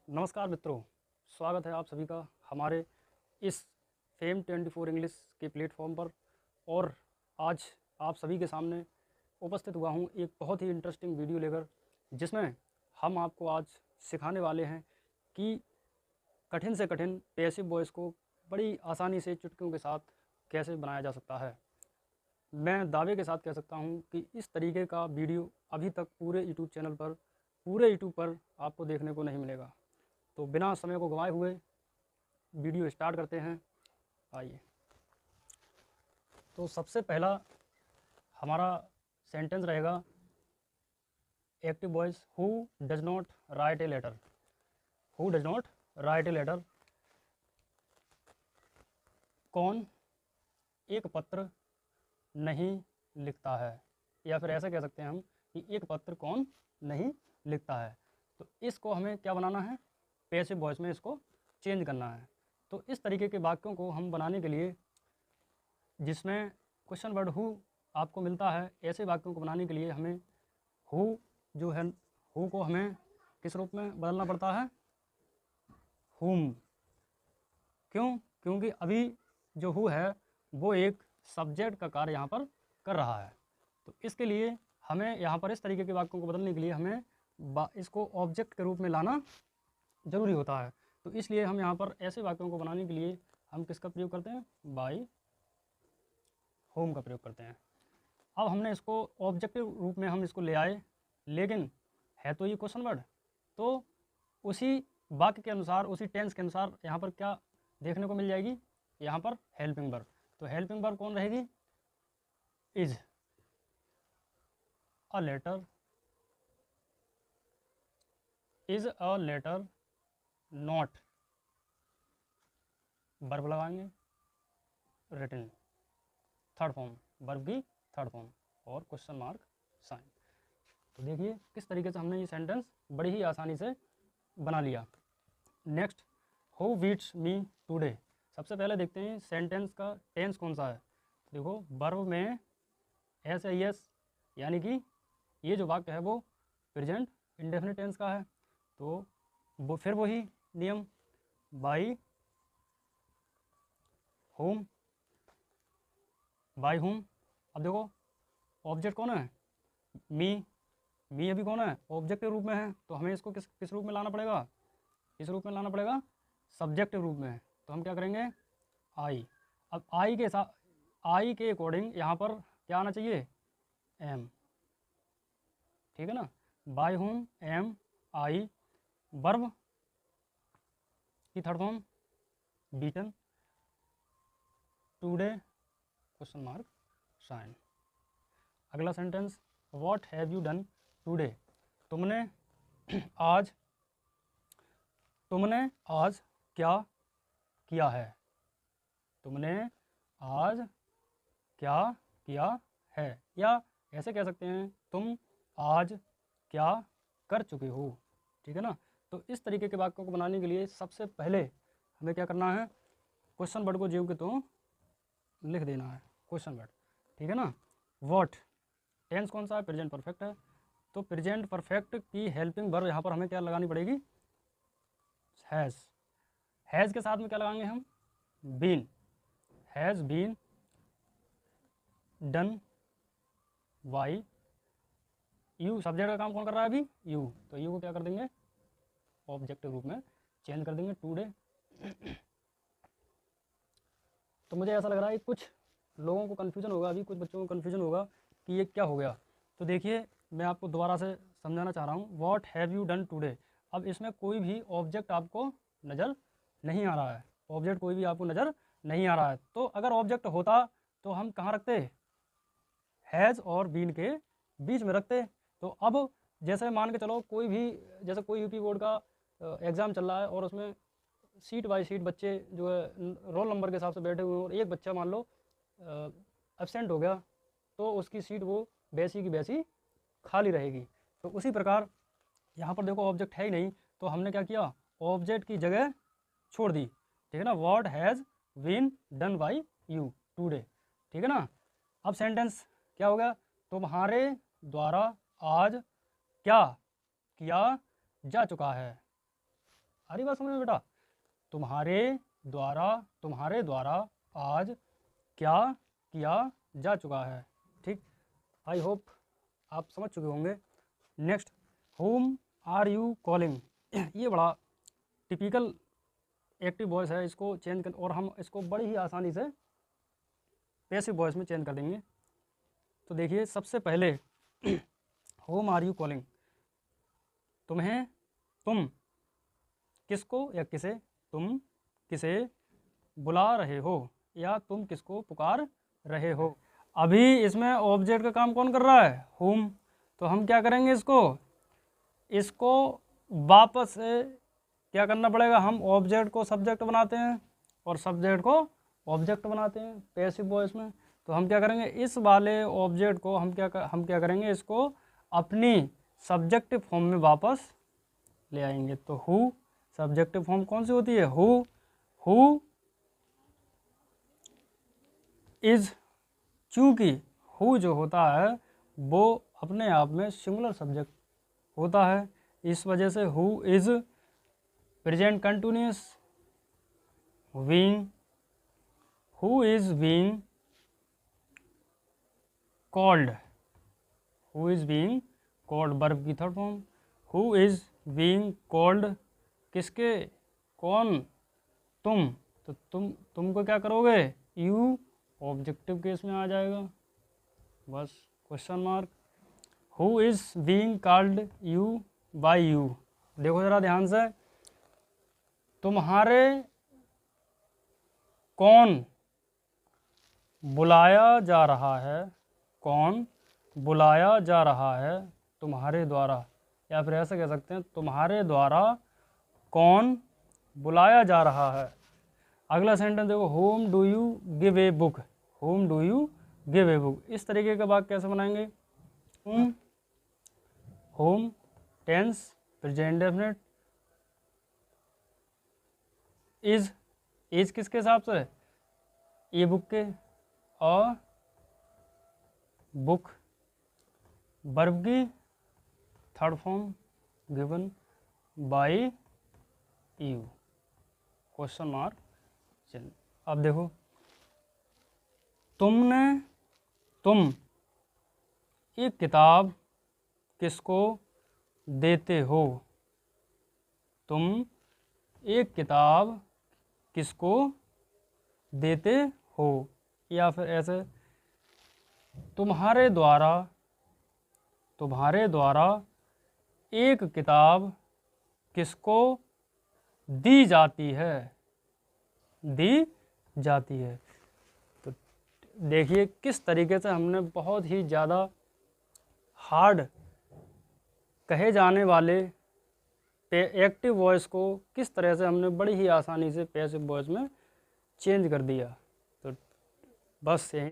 नमस्कार मित्रों, स्वागत है आप सभी का हमारे इस फेम 24 इंग्लिश के प्लेटफॉर्म पर। और आज आप सभी के सामने उपस्थित हुआ हूँ एक बहुत ही इंटरेस्टिंग वीडियो लेकर, जिसमें हम आपको आज सिखाने वाले हैं कि कठिन से कठिन पैसिव वॉइस को बड़ी आसानी से चुटकियों के साथ कैसे बनाया जा सकता है। मैं दावे के साथ कह सकता हूँ कि इस तरीके का वीडियो अभी तक पूरे यूट्यूब पर आपको देखने को नहीं मिलेगा। तो बिना समय को गंवाए हुए वीडियो स्टार्ट करते हैं। आइए। तो सबसे पहला हमारा सेंटेंस रहेगा active voice, who does not write a letter. Who does not write a letter, कौन एक पत्र नहीं लिखता है, या फिर ऐसा कह सकते हैं हम कि एक पत्र कौन नहीं लिखता है। तो इसको हमें क्या बनाना है, पैसिव वॉइस में इसको चेंज करना है। तो इस तरीके के वाक्यों को हम बनाने के लिए, जिसमें क्वेश्चन वर्ड हु आपको मिलता है, ऐसे वाक्यों को बनाने के लिए हमें हु जो है, हु को हमें किस रूप में बदलना पड़ता है, हुम। क्यों? क्योंकि अभी जो हु है वो एक सब्जेक्ट का कार्य यहाँ पर कर रहा है। तो इसके लिए हमें यहाँ पर इस तरीके के वाक्यों को बदलने के लिए हमें इसको ऑब्जेक्ट के रूप में लाना ज़रूरी होता है। तो इसलिए हम यहाँ पर ऐसे वाक्यों को बनाने के लिए हम किसका प्रयोग करते हैं, बाई होम का प्रयोग करते हैं। अब हमने इसको ऑब्जेक्टिव रूप में हम इसको ले आए, लेकिन है तो ये क्वेश्चन वर्ड, तो उसी वाक्य के अनुसार, उसी टेंस के अनुसार यहाँ पर क्या देखने को मिल जाएगी, यहाँ पर हेल्पिंग वर्ब। तो हेल्पिंग वर्ब कौन रहेगी, is a letter, is a letter not, verb लगाएंगे रिटन, थर्ड फॉर्म, वर्ब की थर्ड फॉर्म, और क्वेश्चन मार्क साइन। तो देखिए किस तरीके से हमने ये सेंटेंस बड़ी ही आसानी से बना लिया। Next, who beats me today. सबसे पहले देखते हैं सेंटेंस का टेंस कौन सा है। देखो वर्ब में एस आई एस, यानी कि ये जो वाक्य है वो प्रेजेंट इंडेफिनिट टेंस का है। तो वो फिर वही नियम, बाई होम, बाई होम। अब देखो ऑब्जेक्ट कौन है, मी अभी कौन है, ऑब्जेक्ट के रूप में है। तो हमें इसको किस रूप में लाना पड़ेगा, किस रूप में लाना पड़ेगा, सब्जेक्ट रूप में। तो हम क्या करेंगे, आई। अब आई के साथ, आई के अकॉर्डिंग यहाँ पर क्या आना चाहिए, एम, ठीक है ना। By whom, am, I, verb की third form beaten, today question mark sign. अगला sentence, what have you done today. तुमने आज क्या किया है, तुमने आज क्या किया है, या ऐसे कह सकते हैं तुम आज क्या कर चुके हो, ठीक है ना। तो इस तरीके के वाक्यों को बनाने के लिए सबसे पहले हमें क्या करना है, क्वेश्चन वर्ड को जीव के तो लिख देना है, क्वेश्चन वर्ड, ठीक है ना। व्हाट, टेंस कौन सा है, प्रेजेंट परफेक्ट है। तो प्रेजेंट परफेक्ट की हेल्पिंग वर्ब यहाँ पर हमें क्या लगानी पड़ेगी, हैज़। हैज़ के साथ में क्या लगाएंगे हम, been, has been done by you. Subject का काम कौन कर रहा है अभी, यू। तो यू को क्या कर देंगे, ऑब्जेक्ट रूप में चेंज कर देंगे, टुडे। तो मुझे ऐसा लग रहा है कुछ लोगों को कन्फ्यूजन होगा, अभी कुछ बच्चों को कन्फ्यूजन होगा कि ये क्या हो गया। तो देखिए मैं आपको दोबारा से समझाना चाह रहा हूँ, what have you done today. अब इसमें कोई भी ऑब्जेक्ट आपको नज़र नहीं आ रहा है, ऑब्जेक्ट कोई भी आपको नज़र नहीं आ रहा है। तो अगर ऑब्जेक्ट होता तो हम कहाँ रखते, हैज़ और बीन के बीच में रखते। तो अब जैसे मान के चलो कोई भी, जैसे कोई यूपी बोर्ड का एग्ज़ाम चल रहा है और उसमें सीट बाई सीट बच्चे जो है रोल नंबर के हिसाब से बैठे हुए हैं, और एक बच्चा मान लो एब्सेंट हो गया, तो उसकी सीट वो वैसी की वैसी खाली रहेगी। तो उसी प्रकार यहाँ पर देखो ऑब्जेक्ट है ही नहीं, तो हमने क्या किया, ऑब्जेक्ट की जगह छोड़ दी, ठीक है ना। What has been done by you today, ठीक है ना। अब सेंटेंस क्या हो गया, तुम्हारे द्वारा आज क्या किया जा चुका है, आ रही बात समझ में बेटा? तुम्हारे द्वारा आज क्या किया जा चुका है। ठीक, आई होप आप समझ चुके होंगे। Next, whom are you calling. ये बड़ा टिपिकल एक्टिव वॉइस है, इसको चेंज कर और हम इसको बड़ी ही आसानी से पैसिव वॉइस में चेंज कर देंगे। तो देखिए, सबसे पहले होम आर यू कॉलिंग, तुम्हें, तुम किसको या किसे, तुम किसे बुला रहे हो या तुम किसको पुकार रहे हो। अभी इसमें ऑब्जेक्ट का काम कौन कर रहा है? होम। तो हम क्या करेंगे, इसको वापस से क्या करना पड़ेगा, हम ऑब्जेक्ट को सब्जेक्ट बनाते हैं और सब्जेक्ट को ऑब्जेक्ट बनाते हैं पैसिव वॉइस में। तो हम क्या करेंगे, इस वाले ऑब्जेक्ट को हम क्या करेंगे, इसको अपनी सब्जेक्टिव फॉर्म में वापस ले आएंगे। तो हु सब्जेक्टिव फॉर्म कौन सी होती है? Who is. चूँकि हु जो होता है वो अपने आप में सिंगुलर सब्जेक्ट होता है, इस वजह से who is present continuous being, who is being called, who is being called verb की third form. Who is being called किसके, कौन, तुम। तो तुमको क्या करोगे, यू ऑब्जेक्टिव केस में आ जाएगा, बस question mark. Who is being called you by you. देखो जरा ध्यान से, तुम्हारे कौन बुलाया जा रहा है, कौन बुलाया जा रहा है तुम्हारे द्वारा, या फिर ऐसा कह सकते हैं तुम्हारे द्वारा कौन बुलाया जा रहा है। अगला सेंटेंस देखो, whom do you give a book, whom do you give a book. इस तरीके का वाक्य कैसे बनाएंगे, whom tense present definite, is किसके हिसाब से, ए बुक के, और बुक वर्ब की third form given by you, question mark. चलिए अब देखो, तुम एक किताब किसको देते हो, तुम एक किताब किसको देते हो, या फिर ऐसे तुम्हारे द्वारा एक किताब किसको दी जाती है, तो देखिए किस तरीके से हमने बहुत ही ज़्यादा हार्ड कहे जाने वाले एक्टिव वॉइस को किस तरह से हमने बड़ी ही आसानी से पैसिव वॉइस में चेंज कर दिया। तो बस यही।